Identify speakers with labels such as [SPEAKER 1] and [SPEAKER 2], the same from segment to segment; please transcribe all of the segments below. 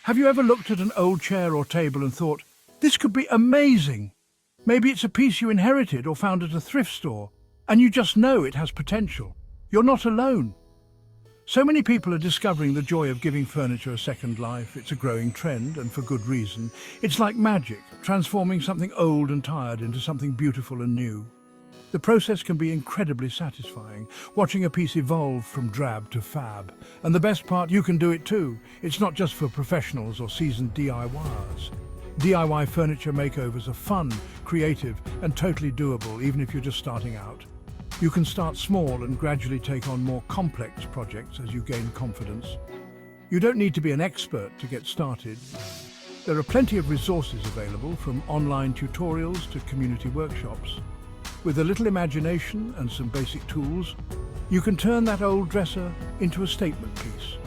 [SPEAKER 1] Have you ever looked at an old chair or table and thought, this could be amazing? Maybe it's a piece you inherited or found at a thrift store, and you just know it has potential. You're not alone. So many people are discovering the joy of giving furniture a second life. It's a growing trend, and for good reason. It's like magic, transforming something old and tired into something beautiful and new. The process can be incredibly satisfying, watching a piece evolve from drab to fab. And the best part, you can do it too. It's not just for professionals or seasoned DIYers. DIY furniture makeovers are fun, creative, and totally doable, even if you're just starting out. You can start small and gradually take on more complex projects as you gain confidence. You don't need to be an expert to get started. There are plenty of resources available, from online tutorials to community workshops. With a little imagination and some basic tools, you can turn that old dresser into a statement piece.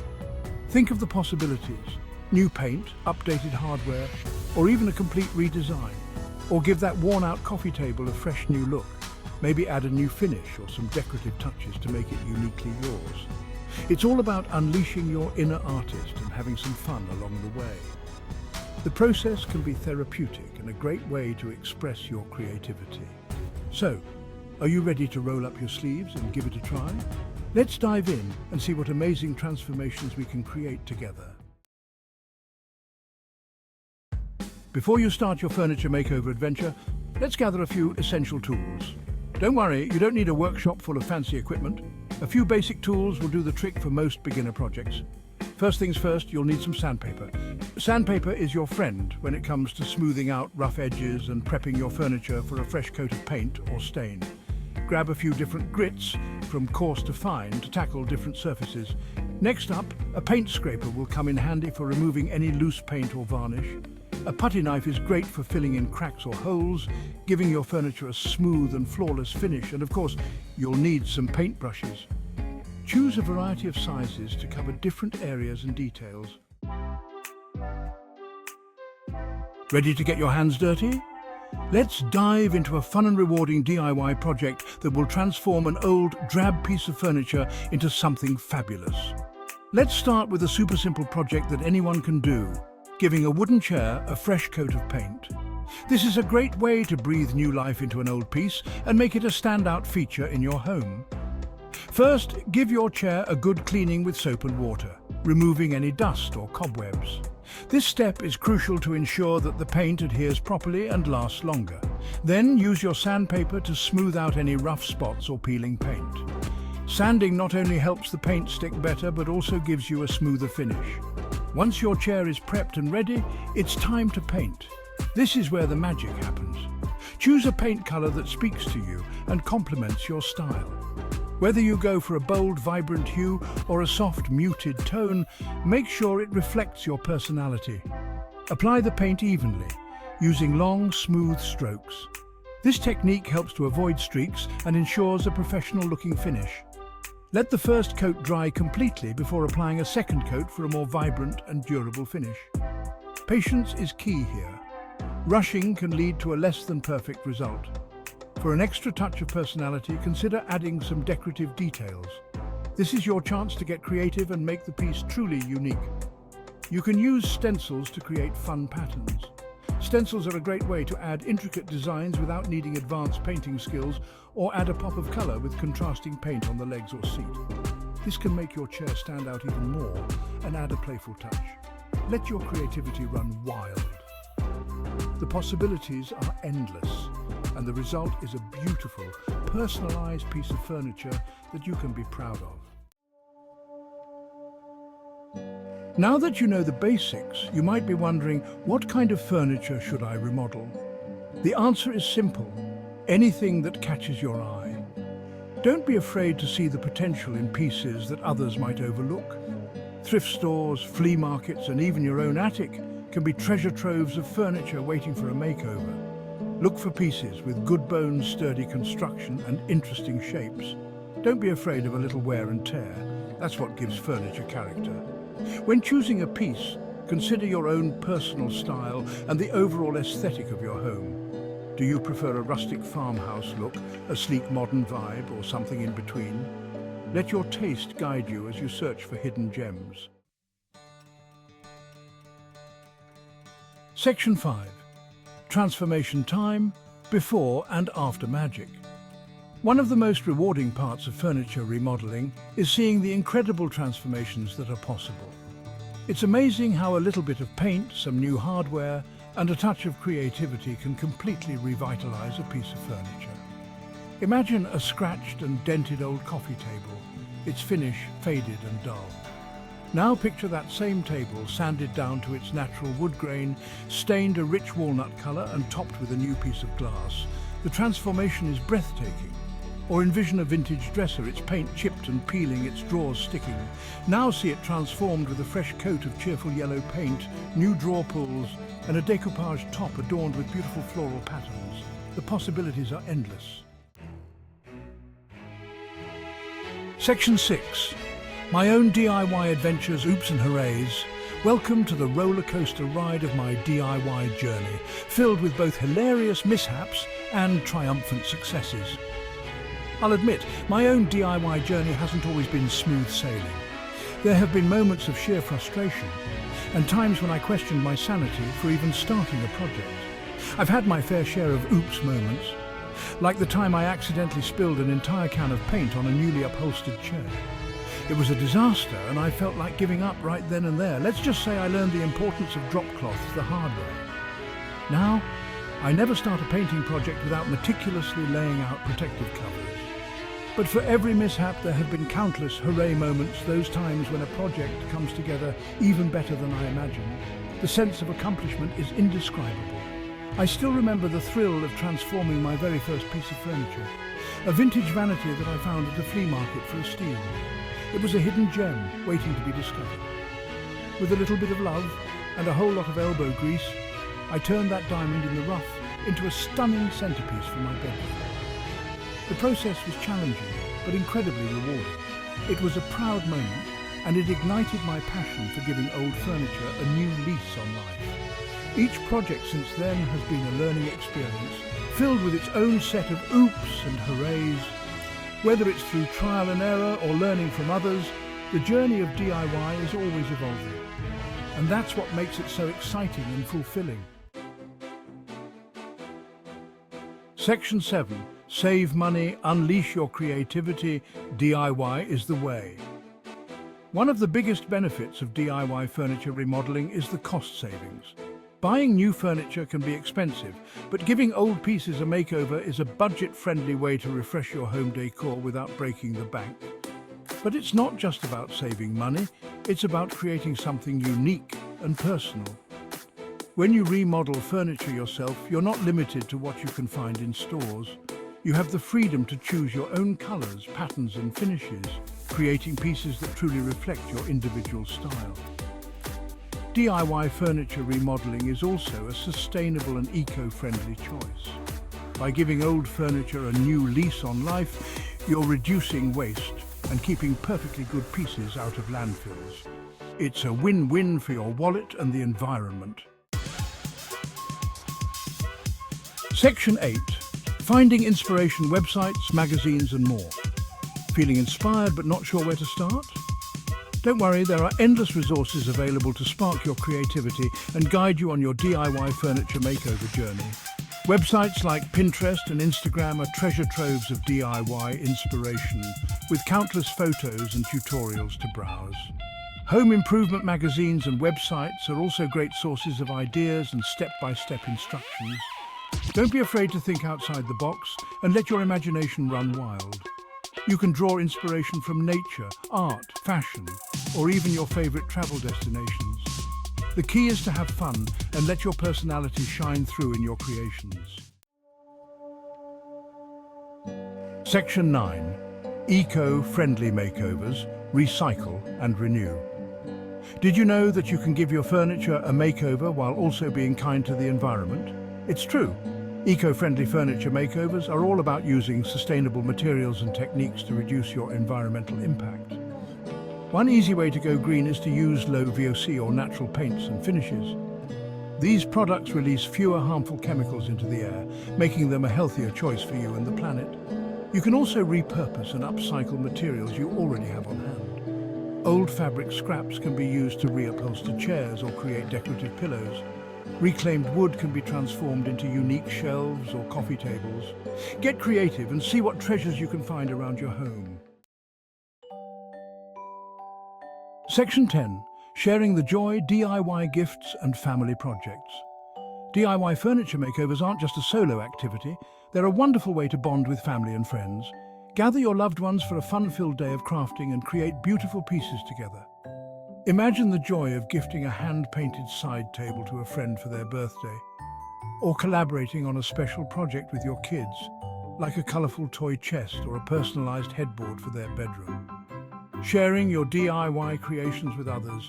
[SPEAKER 1] Think of the possibilities: new paint, updated hardware, or even a complete redesign. Or give that worn-out coffee table a fresh new look. Maybe add a new finish or some decorative touches to make it uniquely yours. It's all about unleashing your inner artist and having some fun along the way. The process can be therapeutic and a great way to express your creativity. So, are you ready to roll up your sleeves and give it a try? Let's dive in and see what amazing transformations we can create together. Before you start your furniture makeover adventure, let's gather a few essential tools. Don't worry, you don't need a workshop full of fancy equipment. A few basic tools will do the trick for most beginner projects. First things first, you'll need some sandpaper. Sandpaper is your friend when it comes to smoothing out rough edges and prepping your furniture for a fresh coat of paint or stain. Grab a few different grits, from coarse to fine, to tackle different surfaces. Next up, a paint scraper will come in handy for removing any loose paint or varnish. A putty knife is great for filling in cracks or holes, giving your furniture a smooth and flawless finish. And of course, you'll need some paint brushes. Choose a variety of sizes to cover different areas and details. Ready to get your hands dirty? Let's dive into a fun and rewarding DIY project that will transform an old, drab piece of furniture into something fabulous. Let's start with a super simple project that anyone can do: giving a wooden chair a fresh coat of paint. This is a great way to breathe new life into an old piece and make it a standout feature in your home. First, give your chair a good cleaning with soap and water, removing any dust or cobwebs. This step is crucial to ensure that the paint adheres properly and lasts longer. Then use your sandpaper to smooth out any rough spots or peeling paint. Sanding not only helps the paint stick better, but also gives you a smoother finish. Once your chair is prepped and ready, it's time to paint. This is where the magic happens. Choose a paint color that speaks to you and complements your style. Whether you go for a bold, vibrant hue or a soft, muted tone, make sure it reflects your personality. Apply the paint evenly, using long, smooth strokes. This technique helps to avoid streaks and ensures a professional-looking finish. Let the first coat dry completely before applying a second coat for a more vibrant and durable finish. Patience is key here. Rushing can lead to a less than perfect result. For an extra touch of personality, consider adding some decorative details. This is your chance to get creative and make the piece truly unique. You can use stencils to create fun patterns. Stencils are a great way to add intricate designs without needing advanced painting skills, or add a pop of color with contrasting paint on the legs or seat. This can make your chair stand out even more and add a playful touch. Let your creativity run wild. The possibilities are endless, and the result is a beautiful, personalized piece of furniture that you can be proud of. Now that you know the basics, you might be wondering, what kind of furniture should I remodel? The answer is simple: anything that catches your eye. Don't be afraid to see the potential in pieces that others might overlook. Thrift stores, flea markets, and even your own attic can be treasure troves of furniture waiting for a makeover. Look for pieces with good bones, sturdy construction, and interesting shapes. Don't be afraid of a little wear and tear. That's what gives furniture character. When choosing a piece, consider your own personal style and the overall aesthetic of your home. Do you prefer a rustic farmhouse look, a sleek modern vibe, or something in between? Let your taste guide you as you search for hidden gems. Section 5. Transformation time, before and after magic. One of the most rewarding parts of furniture remodeling is seeing the incredible transformations that are possible. It's amazing how a little bit of paint, some new hardware, and a touch of creativity can completely revitalize a piece of furniture. Imagine a scratched and dented old coffee table, its finish faded and dull. Now picture that same table sanded down to its natural wood grain, stained a rich walnut color and topped with a new piece of glass. The transformation is breathtaking. Or envision a vintage dresser, its paint chipped and peeling, its drawers sticking. Now see it transformed with a fresh coat of cheerful yellow paint, new drawer pulls, and a decoupage top adorned with beautiful floral patterns. The possibilities are endless. Section 6. My own DIY adventures, oops and hoorays. Welcome to the roller coaster ride of my DIY journey, filled with both hilarious mishaps and triumphant successes. I'll admit, my own DIY journey hasn't always been smooth sailing. There have been moments of sheer frustration, and times when I questioned my sanity for even starting a project. I've had my fair share of oops moments, like the time I accidentally spilled an entire can of paint on a newly upholstered chair. It was a disaster and I felt like giving up right then and there. Let's just say I learned the importance of drop cloths the hard way. Now, I never start a painting project without meticulously laying out protective covers. But for every mishap there have been countless hooray moments, those times when a project comes together even better than I imagined. The sense of accomplishment is indescribable. I still remember the thrill of transforming my very first piece of furniture, a vintage vanity that I found at a flea market for a steal. It was a hidden gem waiting to be discovered. With a little bit of love and a whole lot of elbow grease, I turned that diamond in the rough into a stunning centerpiece for my bedroom. The process was challenging, but incredibly rewarding. It was a proud moment, and it ignited my passion for giving old furniture a new lease on life. Each project since then has been a learning experience, filled with its own set of oops and hoorays. Whether it's through trial and error or learning from others, the journey of DIY is always evolving. And that's what makes it so exciting and fulfilling. Section 7. Save money, unleash your creativity, DIY is the way. One of the biggest benefits of DIY furniture remodeling is the cost savings. Buying new furniture can be expensive, but giving old pieces a makeover is a budget-friendly way to refresh your home decor without breaking the bank. But it's not just about saving money, it's about creating something unique and personal. When you remodel furniture yourself, you're not limited to what you can find in stores. You have the freedom to choose your own colors, patterns and finishes, creating pieces that truly reflect your individual style. DIY furniture remodeling is also a sustainable and eco-friendly choice. By giving old furniture a new lease on life, you're reducing waste and keeping perfectly good pieces out of landfills. It's a win-win for your wallet and the environment. Section 8. Finding inspiration websites, magazines and more. Feeling inspired but not sure where to start? Don't worry, there are endless resources available to spark your creativity and guide you on your DIY furniture makeover journey. Websites like Pinterest and Instagram are treasure troves of DIY inspiration, with countless photos and tutorials to browse. Home improvement magazines and websites are also great sources of ideas and step-by-step instructions. Don't be afraid to think outside the box and let your imagination run wild. You can draw inspiration from nature, art, fashion, or even your favorite travel destinations. The key is to have fun and let your personality shine through in your creations. Section 9. Eco-friendly makeovers, recycle and renew. Did you know that you can give your furniture a makeover while also being kind to the environment? It's true. Eco-friendly furniture makeovers are all about using sustainable materials and techniques to reduce your environmental impact. One easy way to go green is to use low VOC or natural paints and finishes. These products release fewer harmful chemicals into the air, making them a healthier choice for you and the planet. You can also repurpose and upcycle materials you already have on hand. Old fabric scraps can be used to reupholster chairs or create decorative pillows. Reclaimed wood can be transformed into unique shelves or coffee tables. Get creative and see what treasures you can find around your home. Section 10. Sharing the joy, DIY gifts and family projects. DIY furniture makeovers aren't just a solo activity, they're a wonderful way to bond with family and friends. Gather your loved ones for a fun-filled day of crafting and create beautiful pieces together. Imagine the joy of gifting a hand-painted side table to a friend for their birthday, or collaborating on a special project with your kids, like a colourful toy chest or a personalised headboard for their bedroom. Sharing your DIY creations with others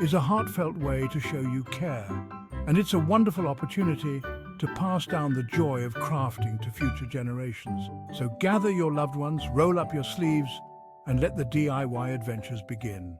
[SPEAKER 1] is a heartfelt way to show you care, and it's a wonderful opportunity to pass down the joy of crafting to future generations. So gather your loved ones, roll up your sleeves, and let the DIY adventures begin.